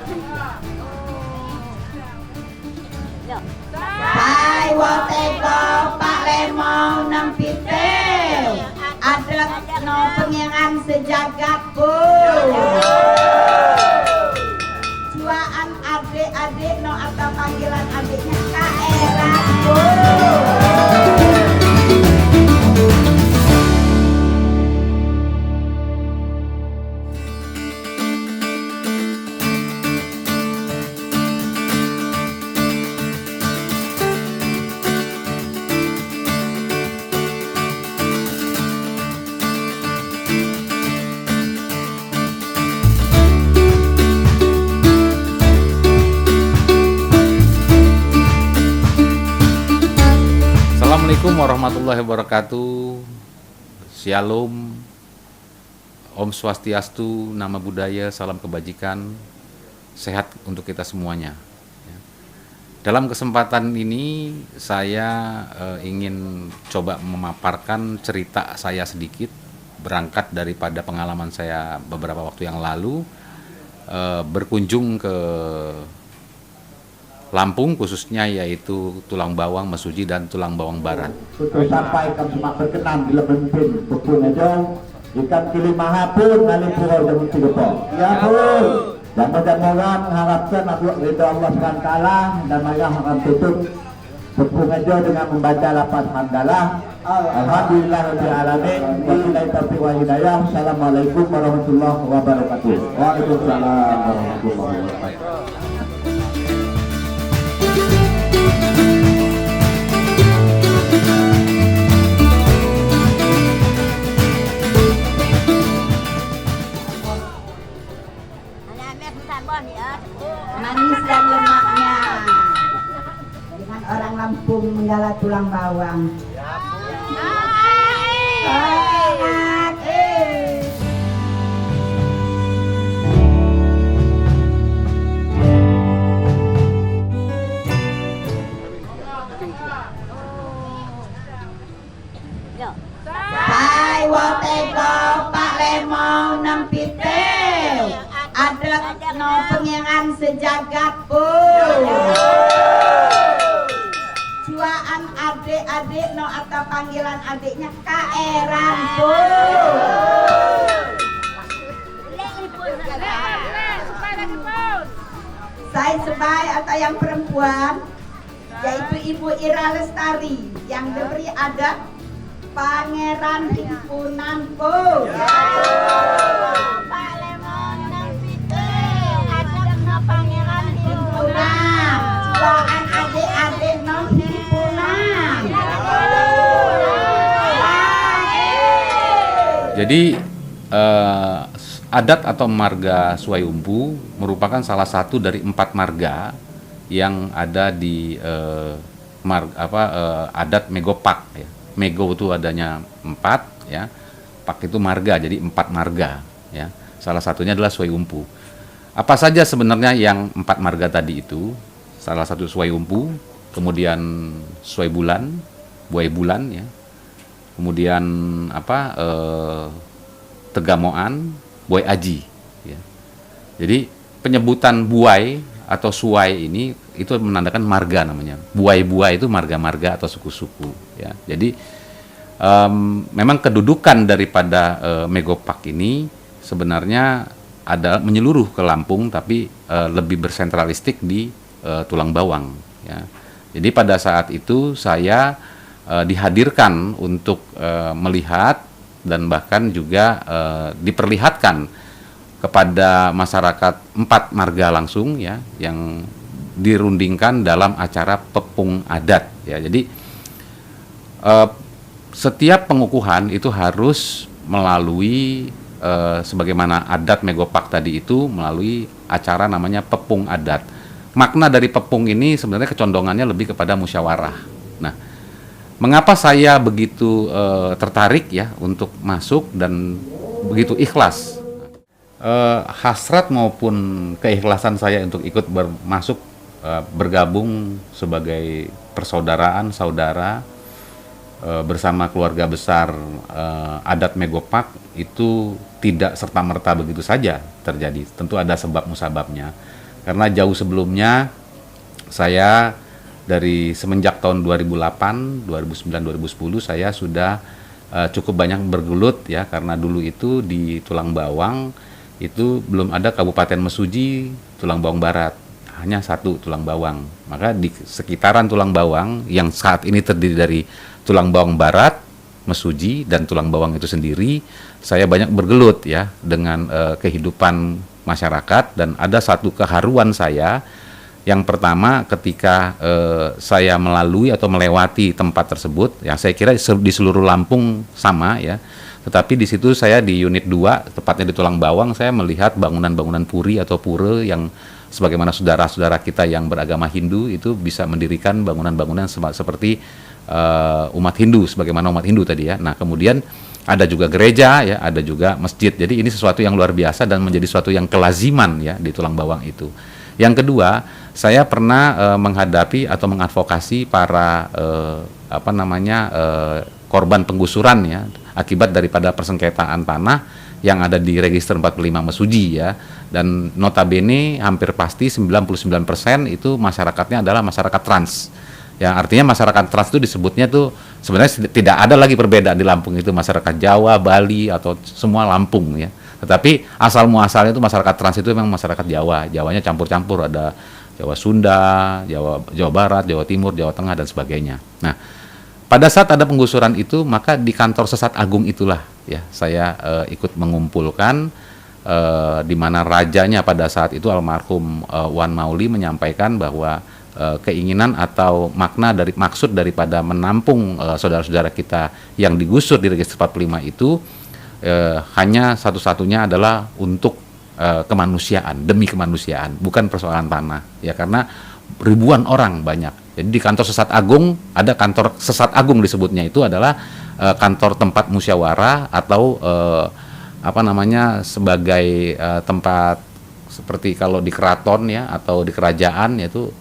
Hai wateko Pak Lemong nang pitel adat no pengiran sejagat bu. Juaan adik-adik no atau panggilan adiknya Kaeran bu. Assalamualaikum warahmatullahi wabarakatuh. Shalom, Om Swastiastu, Nama Budaya, Salam Kebajikan, sehat untuk kita semuanya. Dalam kesempatan ini saya ingin coba memaparkan cerita saya sedikit, berangkat daripada pengalaman saya beberapa waktu yang lalu berkunjung ke Lampung, khususnya yaitu Tulang Bawang, Mesuji, dan Tulang Bawang Barat. Sudah sampaikan semak berkenan di Lebentin, Bepun aja, ikan kilimaha pun nali pulau jamun tiga. Ya pun, dan mudah-mudahan harapkan aku ridho Allah SWT dan ayah akan tutup Bepun aja dengan membaca lafaz hamdalah. Alhamdulillahirrahmanirrahim. Wabillahi taufiq wal hidayah. Assalamualaikum warahmatullahi wabarakatuh. Waalaikumsalam warahmatullahi wabarakatuh. Manis dan lemaknya dengan orang Lampung menggala tulang bawang. Enak. Hai wateko Pak Lemong nang pitel adat no pengiran sejagat bu. Juaan adik-adik no atau panggilan adiknya Kaeran bu. Saya sebagai atau yang perempuan yaitu Ibu Ira Lestari yang diberi adat Pangeran Himpunan bu. Pak Lemong nang pitel adat no pangeran himpunan. Juaan adik-adik no himpunan. Jadi adat atau marga Suai Umpu merupakan salah satu dari 4 marga yang ada di adat Megopak ya. Mego itu adanya 4 ya. Pak itu marga, jadi 4 marga ya. Salah satunya adalah Suai Umpu. Apa saja sebenarnya yang 4 marga tadi itu? Salah satu Suai Umpu, kemudian Suai Bulan, Buai Bulan ya. Kemudian Tegamoan, Buai Aji ya. Jadi penyebutan buai atau suai ini itu menandakan marga namanya. Buai-buai itu marga-marga atau suku-suku ya. Jadi memang kedudukan daripada Megopak ini sebenarnya ada menyeluruh ke Lampung, tapi lebih bersentralistik di Tulang Bawang ya. Jadi pada saat itu saya dihadirkan untuk melihat dan bahkan juga diperlihatkan kepada masyarakat 4 marga langsung ya, yang dirundingkan dalam acara pepung adat ya. Jadi setiap pengukuhan itu harus melalui sebagaimana adat Megopak tadi itu, melalui acara namanya pepung adat. Makna dari pepung ini sebenarnya kecondongannya lebih kepada musyawarah. Nah, mengapa saya begitu tertarik ya untuk masuk dan begitu ikhlas? Hasrat maupun keikhlasan saya untuk ikut bergabung sebagai persaudaraan saudara bersama keluarga besar adat Megopak itu tidak serta-merta begitu saja terjadi. Tentu ada sebab musababnya. Karena jauh sebelumnya saya dari semenjak tahun 2008, 2009, 2010 saya sudah cukup banyak bergelut ya, karena dulu itu di Tulang Bawang itu belum ada Kabupaten Mesuji Tulang Bawang Barat, hanya satu Tulang Bawang. Maka di sekitaran Tulang Bawang yang saat ini terdiri dari Tulang Bawang Barat, Mesuji, dan Tulang Bawang itu sendiri, saya banyak bergelut ya dengan kehidupan masyarakat. Dan ada satu keharuan saya. Yang pertama ketika saya melalui atau melewati tempat tersebut, ya saya kira di seluruh Lampung sama ya, tetapi di situ saya di unit 2, tepatnya di Tulang Bawang, saya melihat bangunan-bangunan puri atau pura yang sebagaimana saudara-saudara kita yang beragama Hindu itu bisa mendirikan bangunan-bangunan seperti umat Hindu, sebagaimana umat Hindu tadi ya. Nah kemudian ada juga gereja ya, ada juga masjid. Jadi ini sesuatu yang luar biasa dan menjadi sesuatu yang kelaziman ya di Tulang Bawang itu. Yang kedua, saya pernah menghadapi atau mengadvokasi para korban penggusuran ya, akibat daripada persengketaan tanah yang ada di Register 45 Mesuji ya. Dan notabene hampir pasti 99% itu masyarakatnya adalah masyarakat trans. Yang artinya masyarakat trans itu disebutnya tuh sebenarnya tidak ada lagi perbedaan di Lampung, itu masyarakat Jawa, Bali atau semua Lampung ya. Tetapi asal muasalnya itu masyarakat trans itu memang masyarakat Jawa. Jawanya campur-campur, ada Jawa Sunda, Jawa Barat, Jawa Timur, Jawa Tengah dan sebagainya. Nah, pada saat ada penggusuran itu, maka di kantor Sesat Agung itulah ya saya ikut mengumpulkan di mana rajanya pada saat itu almarhum Wan Mauli menyampaikan bahwa keinginan atau maksud daripada menampung saudara-saudara kita yang digusur di Register 45 itu hanya satu-satunya adalah untuk kemanusiaan, demi kemanusiaan, bukan persoalan tanah ya, karena ribuan orang banyak. Jadi di kantor Sesat Agung, ada kantor Sesat Agung disebutnya, itu adalah kantor tempat musyawarah atau sebagai tempat seperti kalau di keraton ya atau di kerajaan, yaitu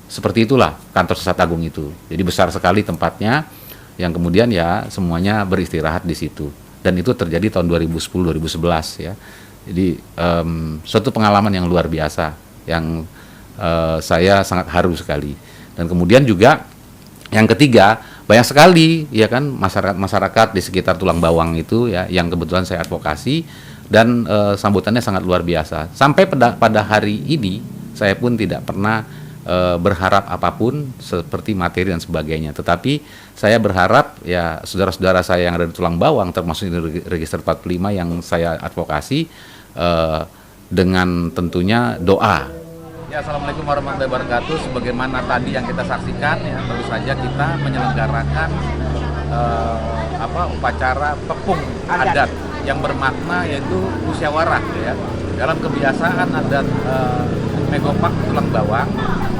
seperti itulah kantor Sesat Agung itu. Jadi besar sekali tempatnya yang kemudian ya semuanya beristirahat di situ. Dan itu terjadi tahun 2010-2011 ya. Jadi suatu pengalaman yang luar biasa yang saya sangat haru sekali. Dan kemudian juga yang ketiga, banyak sekali ya kan masyarakat di sekitar Tulang Bawang itu ya yang kebetulan saya advokasi, dan sambutannya sangat luar biasa. Sampai pada hari ini saya pun tidak pernah berharap apapun seperti materi dan sebagainya, tetapi saya berharap ya saudara-saudara saya yang ada di Tulang Bawang, termasuk di Register 45 yang saya advokasi, dengan tentunya doa. Ya, Assalamualaikum warahmatullahi wabarakatuh. Sebagaimana tadi yang kita saksikan ya, baru saja kita menyelenggarakan upacara pepung adat yang bermakna yaitu musyawarah ya. Dalam kebiasaan adat Megopak Tulang Bawang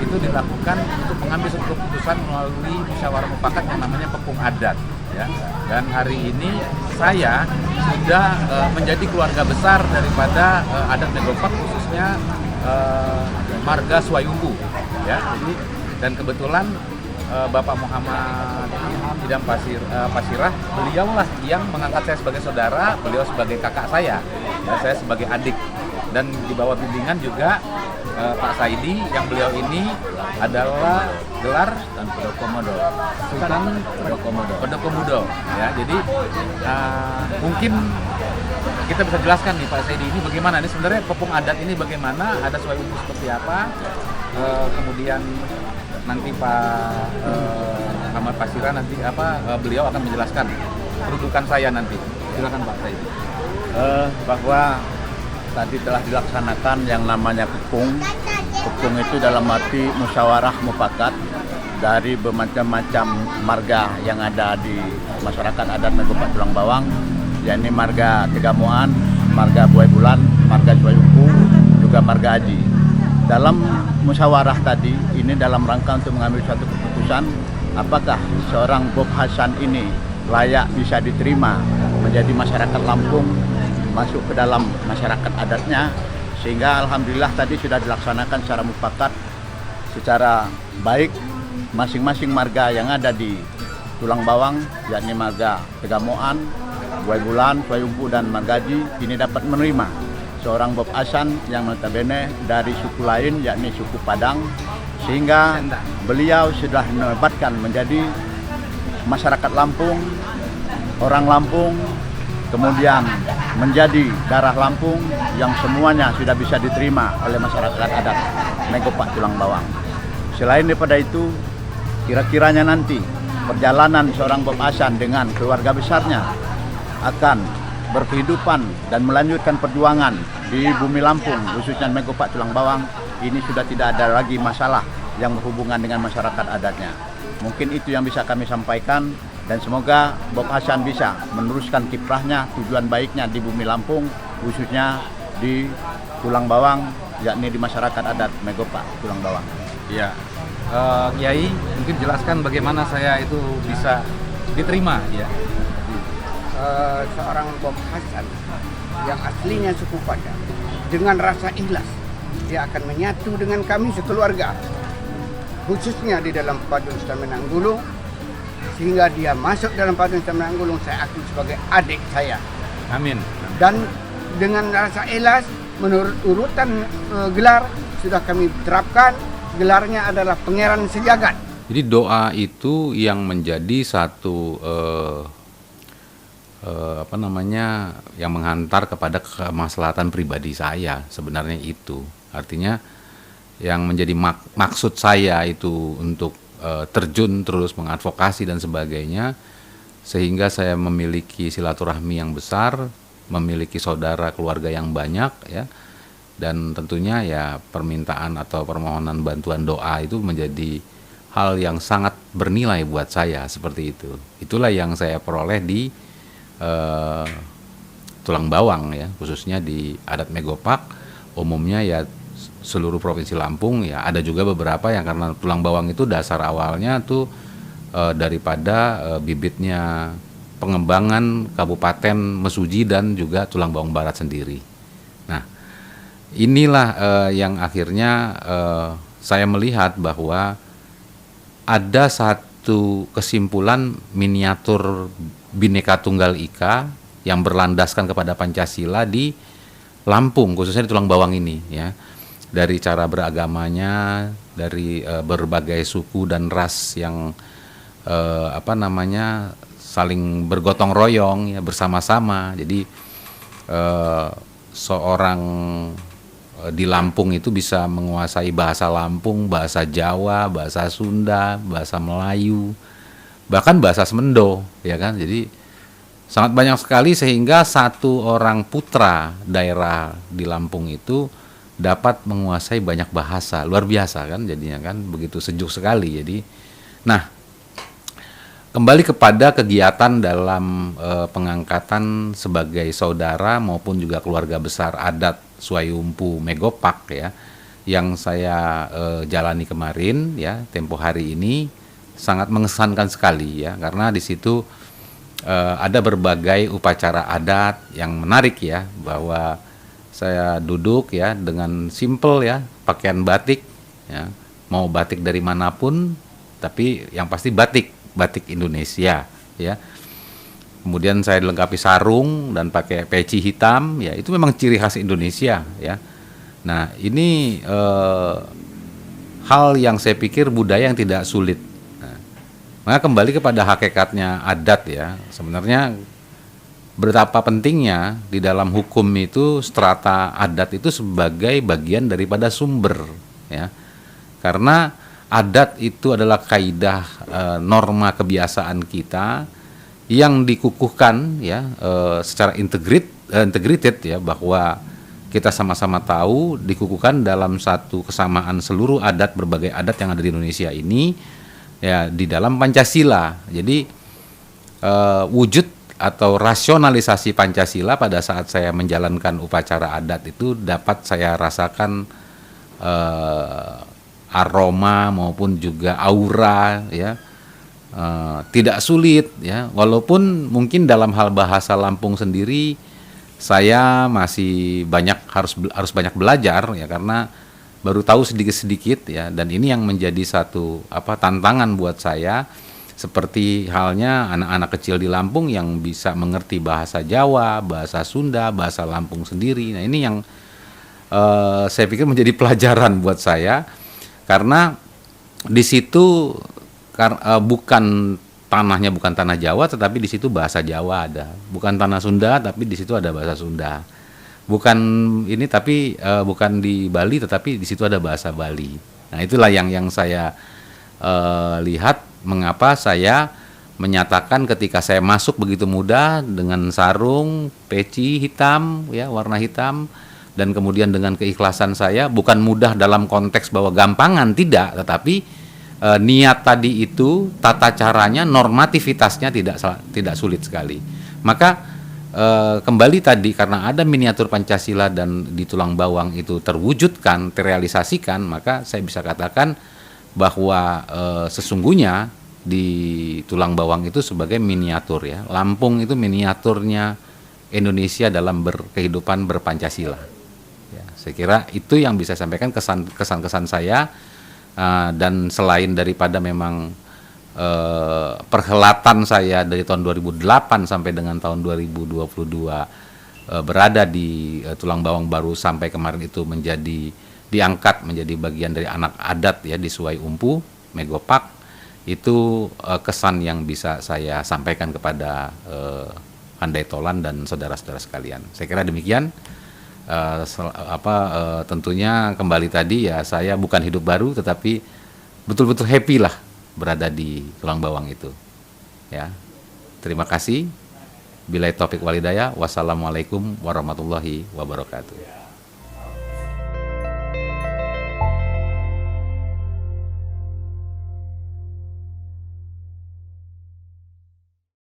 itu dilakukan untuk mengambil suatu keputusan melalui musyawarah mufakat yang namanya pepung adat ya. Dan hari ini saya sudah menjadi keluarga besar daripada adat Megopak, khususnya marga Swayumbu ya. Jadi dan kebetulan Bapak Muhammad Idam Pasirah, beliaulah yang mengangkat saya sebagai saudara, beliau sebagai kakak saya ya, saya sebagai adik. Dan di bawah bimbingan juga Pak Saidi, yang beliau ini adalah gelar dan Sultan Pedokomodo ya. Jadi mungkin kita bisa jelaskan nih Pak Saidi ini bagaimana ini sebenarnya pepung adat ini, bagaimana ada Swayumbu seperti apa, kemudian nanti Pak Muhammad Pasirah nanti beliau akan menjelaskan kedudukan saya nanti. Silakan Pak Saidi. Bahwa tadi telah dilaksanakan yang namanya pepung. Pepung itu dalam arti musyawarah mufakat dari bermacam-macam marga yang ada di masyarakat adat Megopak Tulang Bawang, yakni marga Tegamoan, marga Buai Bulan, marga Swayumbu, juga marga Haji. Dalam musyawarah tadi ini dalam rangka untuk mengambil suatu keputusan apakah seorang Bob Hasan ini layak bisa diterima menjadi masyarakat Lampung, masuk ke dalam masyarakat adatnya, sehingga alhamdulillah tadi sudah dilaksanakan secara mufakat, secara baik. Masing-masing marga yang ada di Tulang Bawang, yakni marga Tegamoan, Buai Bulan, Swayumbu dan marga Haji ini dapat menerima seorang Bob Hasan yang notabene dari suku lain yakni suku Padang, sehingga beliau sudah dinobatkan menjadi masyarakat Lampung, orang Lampung, kemudian menjadi darah Lampung yang semuanya sudah bisa diterima oleh masyarakat adat Megopak Tulang Bawang. Selain daripada itu, kira-kiranya nanti perjalanan seorang Bob Hasan dengan keluarga besarnya akan berkehidupan dan melanjutkan perjuangan di bumi Lampung, khususnya Megopak Tulang Bawang, ini sudah tidak ada lagi masalah yang berhubungan dengan masyarakat adatnya. Mungkin itu yang bisa kami sampaikan, dan semoga Bob Hasan bisa meneruskan kiprahnya, tujuan baiknya di bumi Lampung, khususnya di Tulang Bawang, yakni di masyarakat adat Megopak Tulang Bawang. Ya, Kiai mungkin jelaskan bagaimana saya itu bisa diterima, ya. Seorang Bob Hasan yang aslinya suku Padang, dengan rasa ikhlas dia akan menyatu dengan kami sekeluarga, khususnya di dalam Paduan Semenanggulung, sehingga dia masuk dalam Paduan Semenanggulung saya akui sebagai adik saya. Amin. Dan dengan rasa ikhlas menurut urutan gelar sudah kami terapkan, gelarnya adalah Pangeran Sejagat. Jadi doa itu yang menjadi satu yang menghantar kepada kemaslahatan pribadi saya, sebenarnya itu. Artinya yang menjadi maksud saya itu untuk terjun terus mengadvokasi dan sebagainya, sehingga saya memiliki silaturahmi yang besar, memiliki saudara keluarga yang banyak, ya. Dan tentunya ya permintaan atau permohonan bantuan doa itu menjadi hal yang sangat bernilai buat saya, seperti itu. Itulah yang saya peroleh di Tulang Bawang, ya, khususnya di adat Megopak. Umumnya ya seluruh provinsi Lampung, ya, ada juga beberapa yang karena Tulang Bawang itu dasar awalnya tuh daripada bibitnya pengembangan Kabupaten Mesuji dan juga Tulang Bawang Barat sendiri. Nah, inilah yang akhirnya saya melihat bahwa ada satu kesimpulan miniatur Bhinneka Tunggal Ika yang berlandaskan kepada Pancasila di Lampung, khususnya di Tulang Bawang ini, ya. Dari cara beragamanya, dari berbagai suku dan ras yang saling bergotong royong, ya, bersama-sama. Jadi seorang di Lampung itu bisa menguasai bahasa Lampung, bahasa Jawa, bahasa Sunda, bahasa Melayu, bahkan bahasa Semendo, ya kan. Jadi sangat banyak sekali, sehingga satu orang putra daerah di Lampung itu dapat menguasai banyak bahasa. Luar biasa kan jadinya kan, begitu sejuk sekali. Jadi nah, kembali kepada kegiatan dalam pengangkatan sebagai saudara maupun juga keluarga besar adat Swayumpu Megopak, ya, yang saya jalani kemarin, ya, tempo hari ini, sangat mengesankan sekali, ya, karena di situ ada berbagai upacara adat yang menarik, ya, bahwa saya duduk, ya, dengan simple, ya, pakaian batik, ya, mau batik dari manapun, tapi yang pasti batik Indonesia, ya. Kemudian saya dilengkapi sarung dan pakai peci hitam, ya, itu memang ciri khas Indonesia, ya. Nah, ini hal yang saya pikir budaya yang tidak sulit. Maka kembali kepada hakikatnya adat, ya, sebenarnya betapa pentingnya di dalam hukum itu strata adat itu sebagai bagian daripada sumber, ya, karena adat itu adalah kaidah norma kebiasaan kita yang dikukuhkan, ya, secara integrated, ya, bahwa kita sama-sama tahu dikukuhkan dalam satu kesamaan seluruh adat, berbagai adat yang ada di Indonesia ini, ya, di dalam Pancasila. Jadi wujud atau rasionalisasi Pancasila pada saat saya menjalankan upacara adat itu dapat saya rasakan aroma maupun juga aura, ya, tidak sulit, ya, walaupun mungkin dalam hal bahasa Lampung sendiri saya masih harus banyak belajar, ya, karena baru tahu sedikit-sedikit, ya, dan ini yang menjadi satu tantangan buat saya Seperti halnya anak-anak kecil di Lampung yang bisa mengerti bahasa Jawa, bahasa Sunda, bahasa Lampung sendiri. Nah, ini yang saya pikir menjadi pelajaran buat saya, karena di situ bukan tanahnya bukan tanah Jawa, tetapi di situ bahasa Jawa ada. Bukan tanah Sunda, tapi di situ ada bahasa Sunda. Bukan ini, tapi bukan di Bali, tetapi di situ ada bahasa Bali. Nah, itulah yang saya lihat. Mengapa saya menyatakan ketika saya masuk begitu muda dengan sarung, peci hitam, ya warna hitam, dan kemudian dengan keikhlasan saya, bukan mudah dalam konteks bahwa gampangan, tidak, tetapi niat tadi itu, tata caranya, normativitasnya tidak sulit sekali. Maka kembali tadi, karena ada miniatur Pancasila dan di Tulang Bawang itu terwujudkan, terrealisasikan, maka saya bisa katakan bahwa sesungguhnya di Tulang Bawang itu sebagai miniatur, ya. Lampung itu miniaturnya Indonesia dalam kehidupan berpancasila. Ya, saya kira itu yang bisa saya sampaikan, kesan-kesan saya, dan selain daripada memang perhelatan saya dari tahun 2008 sampai dengan tahun 2022 berada di Tulang Bawang baru sampai kemarin itu diangkat menjadi bagian dari anak adat, ya, di Suai Umpu, Megopak. Itu kesan yang bisa saya sampaikan kepada Handai Tolan dan saudara-saudara sekalian. Saya kira demikian. Tentunya kembali tadi, ya, saya bukan hidup baru, tetapi betul-betul happy lah berada di Tulang Bawang itu. Ya, terima kasih. Billahi taufik walhidayah. Wassalamualaikum warahmatullahi wabarakatuh.